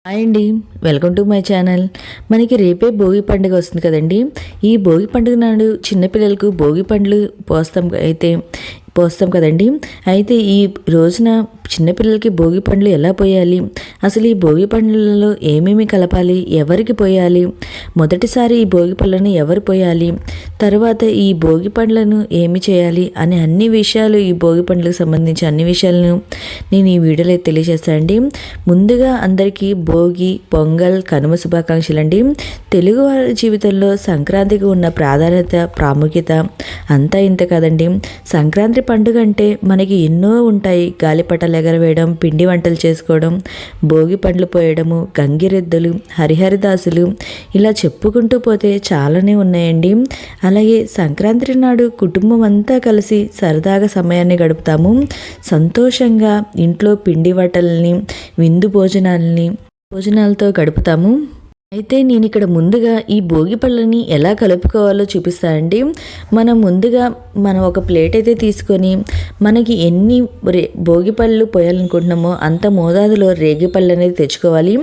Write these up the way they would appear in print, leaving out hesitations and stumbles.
Hi అండి, welcome to my channel. మనకి రేపే భోగి పండుగ వస్తుంది కదండి. ఈ భోగి పండుగ నాడు చిన్నపిల్లలకు భోగి పండ్లు పోస్తాం కదండి. అయితే ఈ రోజున చిన్నపిల్లలకి భోగి పండ్లు ఎలా పోయాలి, అసలు ఈ భోగి పండ్లలో ఏమేమి కలపాలి, ఎవరికి పోయాలి, మొదటిసారి ఈ భోగి పళ్ళను ఎవరు పోయాలి, తర్వాత ఈ భోగి పండ్లను ఏమి చేయాలి అనే అన్ని విషయాలు, ఈ భోగి పండ్లకు సంబంధించి అన్ని విషయాలను నేను ఈ వీడియోలో తెలియజేస్తానండి. ముందుగా అందరికీ భోగి, పొంగల్, కనుమ శుభాకాంక్షలు అండి. తెలుగు వారి జీవితంలో సంక్రాంతికి ఉన్న ప్రాముఖ్యత అంతా ఇంత కదండి. సంక్రాంతి పండుగ అంటే మనకి ఎన్నో ఉంటాయి. గాలిపటాలు ఎగరవేయడం, పిండి వంటలు చేసుకోవడం, భోగి పండ్లు పోయడము, గంగిరెద్దులు, హరిహరదాసులు, ఇలా చెప్పుకుంటూ పోతే చాలానే ఉన్నాయండి. అలాగే సంక్రాంతి నాడు కుటుంబం అంతా కలిసి సరదాగా సమయాన్ని గడుపుతాము. సంతోషంగా ఇంట్లో పిండి వంటలని, విందు భోజనాలతో గడుపుతాము. అయితే నేను ఇక్కడ ముందుగా ఈ భోగి పళ్ళని ఎలా కలుపుకోవాలో చూపిస్తానండి. మనం ఒక ప్లేట్ అయితే తీసుకొని మనకి ఎన్ని భోగి పళ్ళు పోయాలనుకుంటున్నామో అంత మోతాదులో రేగి పళ్ళు అనేది తెచ్చుకోవాలి.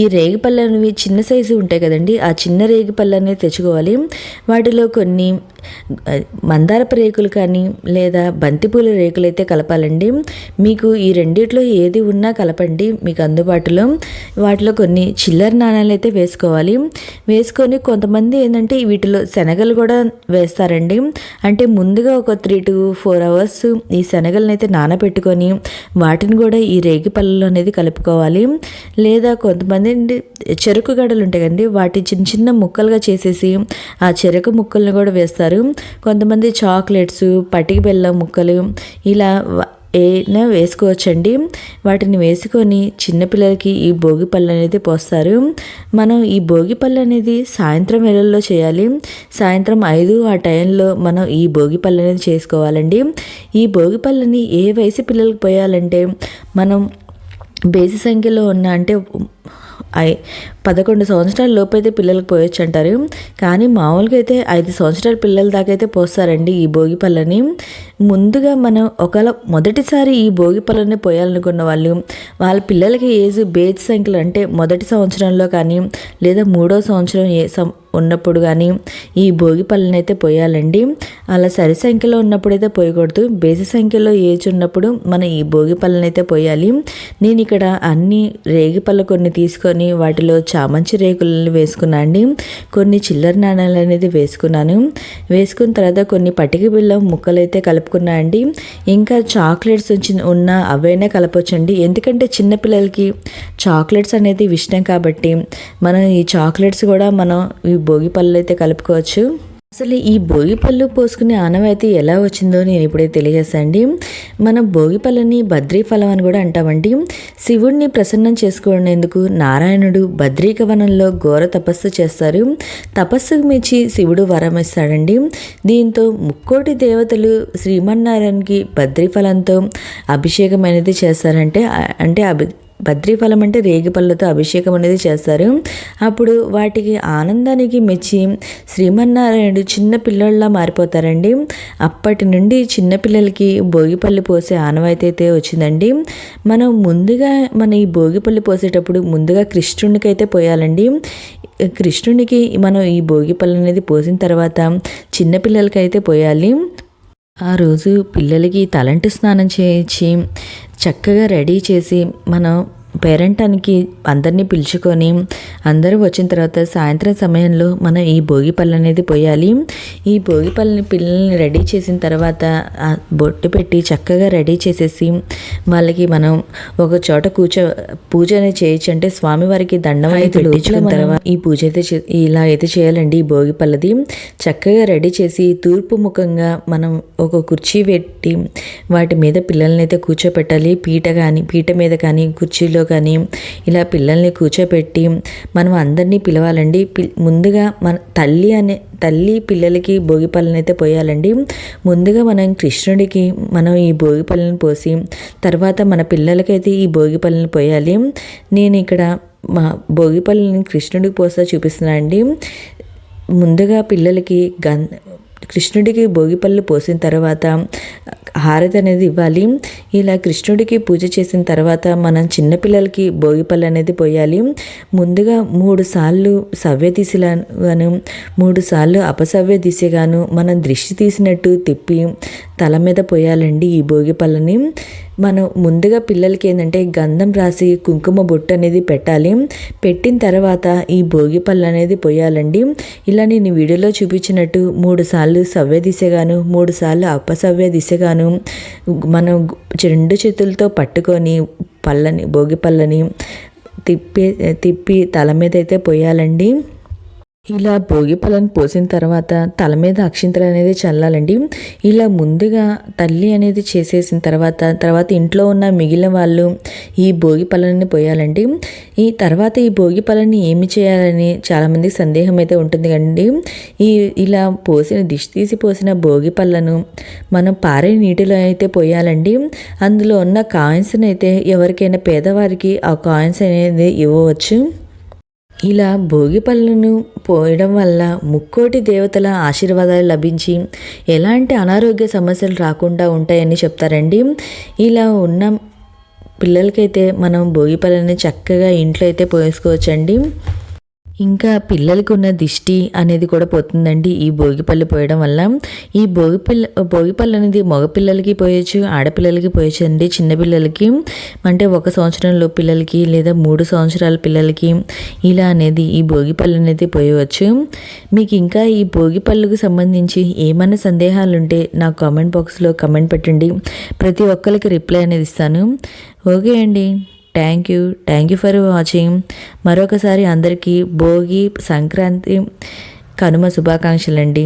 ఈ రేగి పళ్ళు అనేవి చిన్న సైజు ఉంటాయి కదండి, ఆ చిన్న రేగి పళ్ళు అనేది తెచ్చుకోవాలి. వాటిలో కొన్ని మందారపు రేకులు కానీ లేదా బంతిపూల రేకులు అయితే కలపాలండి. మీకు ఈ రెండిట్లో ఏది ఉన్నా కలపండి మీకు అందుబాటులో. వాటిలో కొన్ని చిల్లర నాణాలు అయితే వేసుకొని కొంతమంది ఏంటంటే వీటిలో శనగలు కూడా వేస్తారండి. అంటే ముందుగా ఒక 3 to 4 hours ఈ శనగలను అయితే నానబెట్టుకొని వాటిని కూడా ఈ రేగి పళ్ళలో అనేది కలుపుకోవాలి. లేదా కొంతమంది చెరుకు గడలు ఉంటాయి కదండి, వాటి చిన్న చిన్న ముక్కలుగా చేసేసి ఆ చెరుకు ముక్కలను కూడా వేస్తారు. కొంతమంది చాక్లెట్స్, పటిక బెల్లం ముక్కలు ఇలా ఏనా వేసుకోవచ్చండి. వాటిని వేసుకొని చిన్నపిల్లలకి ఈ భోగి పళ్ళు అనేది పోస్తారు. మనం ఈ భోగి పళ్ళు అనేది సాయంత్రం వేళల్లో చేయాలి. సాయంత్రం 5 ఆ టైంలో మనం ఈ భోగి పళ్ళు అనేది చేసుకోవాలండి. ఈ భోగి పళ్ళని ఏ వయసు పిల్లలకు పోయాలంటే మనం బేసి సంఖ్యలో ఉన్న అంటే 11 సంవత్సరాల లోపు అయితే పిల్లలకు పోయొచ్చు అంటారు. కానీ మామూలుగా అయితే 5 సంవత్సరాల పిల్లల దాకా అయితే పోస్తారండి ఈ భోగి పళ్ళని. ముందుగా మనం ఒకవేళ మొదటిసారి ఈ భోగి పళ్ళని పోయాలనుకున్న వాళ్ళ పిల్లలకి బేసి సంఖ్యలో అంటే మొదటి సంవత్సరంలో కానీ లేదా 3వ సంవత్సరం ఉన్నప్పుడు కానీ ఈ భోగి పళ్ళని అయితే పోయాలండి. అలా సరి సంఖ్యలో ఉన్నప్పుడు అయితే పోయకూడదు. బేసి సంఖ్యలో ఏజ్ ఉన్నప్పుడు మనం ఈ భోగి పళ్ళని అయితే పోయాలి. నేను ఇక్కడ అన్ని రేగి పళ్ళు కొన్ని తీసుకొని వాటిలో చామంచి రేకులను వేసుకున్నా అండి. కొన్ని చిల్లర నాణాలు అనేది వేసుకున్న తర్వాత కొన్ని పటిక బెల్లం ముక్కలు అయితే కలుపుకున్నా అండి. ఇంకా చాక్లెట్స్ ఉన్నా అవైనా కలపొచ్చండి. ఎందుకంటే చిన్నపిల్లలకి చాక్లెట్స్ అనేది ఇష్టం కాబట్టి మనం ఈ చాక్లెట్స్ కూడా మనం ఈ భోగి పళ్ళు అయితే కలుపుకోవచ్చు. అసలు ఈ భోగి పళ్ళు పోసుకునే ఆనవాయితీ ఎలా వచ్చిందో నేను ఇప్పుడే తెలియజేస్తానండి. మనం భోగి పళ్ళని బద్రీ ఫలం అని కూడా అంటామండి. శివుడిని ప్రసన్నం చేసుకునేందుకు నారాయణుడు బద్రీక వనంలో ఘోర తపస్సు చేస్తారు. తపస్సుకు మెచ్చి శివుడు వరం ఇస్తాడండి. దీంతో 3 దేవతలు శ్రీమన్నారాయణకి బద్రీ ఫలంతో అభిషేకం అనేది చేస్తారంటే బద్రీ ఫలం అంటే రేగి పళ్ళతో అభిషేకం అనేది చేస్తారు. అప్పుడు వాటికి ఆనందానికి మెచ్చి శ్రీమన్నారాయణుడు చిన్న పిల్లల్లా మారిపోతారండి. అప్పటి నుండి చిన్నపిల్లలకి భోగిపళ్ళు పోసే ఆనవాయితీ అయితే వచ్చిందండి. మన ఈ భోగిపళ్ళు పోసేటప్పుడు ముందుగా కృష్ణునికి అయితే పోయాలండి. కృష్ణునికి మనం ఈ భోగిపళ్ళు అనేది పోసిన తర్వాత చిన్నపిల్లలకి అయితే పోయాలి. ఆ రోజు పిల్లలకి తలంటు స్నానం చేయించి చక్కగా రెడీ చేసి మనం పేరంటానికి అందరినీ పిలుచుకొని అందరూ వచ్చిన తర్వాత సాయంత్రం సమయంలో మనం ఈ భోగి పళ్ళు అనేది పోయాలి. ఈ భోగి పళ్ళని పిల్లల్ని రెడీ చేసిన తర్వాత బొట్టు పెట్టి చక్కగా రెడీ చేసేసి వాళ్ళకి మనం ఒక చోట పూజ అనేది చేయొచ్చు. అంటే స్వామివారికి దండం అయితే పెట్టించుకున్న తర్వాత ఈ పూజ అయితే ఇలా అయితే చేయాలండి. ఈ భోగి పళ్ళది చక్కగా రెడీ చేసి తూర్పు ముఖంగా మనం ఒక కుర్చీ పెట్టి వాటి మీద పిల్లల్ని అయితే కూర్చోపెట్టాలి. పీట మీద కానీ కుర్చీలో కానీ ఇలా పిల్లల్ని కూర్చోపెట్టి మనం అందరినీ పిలవాలండి. ముందుగా మన తల్లి పిల్లలకి భోగి పళ్ళని అయితే పోయాలండి. ముందుగా మనం కృష్ణుడికి మనం ఈ భోగి పళ్ళని పోసి తర్వాత మన పిల్లలకైతే ఈ భోగి పళ్ళని పోయాలి. నేను ఇక్కడ మా భోగి పళ్ళని కృష్ణుడికి పోస్తా చూపిస్తున్నా అండి. ముందుగా పిల్లలకి కృష్ణుడికి భోగిపళ్ళు పోసిన తర్వాత హారతి అనేది ఇవ్వాలి. ఇలా కృష్ణుడికి పూజ చేసిన తర్వాత మనం చిన్నపిల్లలకి భోగిపళ్ళు అనేది పోయాలి. ముందుగా 3 సార్లు సవ్య దిశగాను 3 సార్లు అపసవ్య దిశగాను మనం దృష్టి తీసినట్టు తిప్పి తల మీద పోయాలండి ఈ భోగిపళ్ళని. మనం ముందుగా పిల్లలకి ఏంటంటే గంధం రాసి కుంకుమ బొట్టు అనేది పెట్టాలి. పెట్టిన తర్వాత ఈ భోగిపళ్ళు అనేది పోయాలండి. ఇలా నేను వీడియోలో చూపించినట్టు 3 సార్లు సవ్య దిశగాను 3 సార్లు అపసవ్య దిశగాను మనం 2 చేతులతో పట్టుకొని భోగిపళ్ళని తిప్పి తల మీద అయితే పోయాలండి. ఇలా భోగిపళ్ళను పోసిన తర్వాత తల మీద అక్షింతలు అనేది చల్లాలండి. ఇలా ముందుగా తల్లి అనేది చేసేసిన తర్వాత ఇంట్లో ఉన్న మిగిలిన వాళ్ళు ఈ భోగిపళ్ళని పోయాలండి. ఈ తర్వాత ఈ భోగిపళ్ళని ఏమి చేయాలని చాలామందికి సందేహం అయితే ఉంటుంది కండి. ఇలా దిష్టి తీసి పోసిన భోగిపళ్ళను మనం పారే నీటిలో అయితే పోయాలండి. అందులో ఉన్న కాయిన్స్ని అయితే ఎవరికైనా పేదవారికి ఆ కాయిన్స్ అనేది ఇవ్వవచ్చు. ఇలా భోగిపళ్ళను పోయడం వల్ల ముక్కోటి దేవతల ఆశీర్వాదాలు లభించి ఎలాంటి అనారోగ్య సమస్యలు రాకుండా ఉంటాయని చెప్తారండి. ఇలా ఉన్న పిల్లలకైతే మనం భోగిపళ్ళని చక్కగా ఇంట్లో అయితే పోసుకోవచ్చండి. ఇంకా పిల్లలకు ఉన్న దిష్టి అనేది కూడా పోతుందండి ఈ భోగిపళ్ళు పోయడం వల్ల. ఈ భోగిపళ్ళు అనేది మగపిల్లలకి పోయొచ్చు, ఆడపిల్లలకి పోయొచ్చు అండి. చిన్నపిల్లలకి అంటే 1 సంవత్సరంలో పిల్లలకి లేదా 3 సంవత్సరాల పిల్లలకి ఇలా అనేది ఈ భోగిపళ్ళు అనేది పోయవచ్చు. మీకు ఇంకా ఈ భోగిపళ్ళకు సంబంధించి ఏమైనా సందేహాలు ఉంటే నాకు కామెంట్ బాక్స్లో కామెంట్ పెట్టండి. ప్రతి ఒక్కరికి రిప్లై అనేది ఇస్తాను. ఓకే అండి, థ్యాంక్ యూ ఫర్ వాచింగ్. మరొకసారి అందరికీ భోగి, సంక్రాంతి, కనుమ శుభాకాంక్షలండి.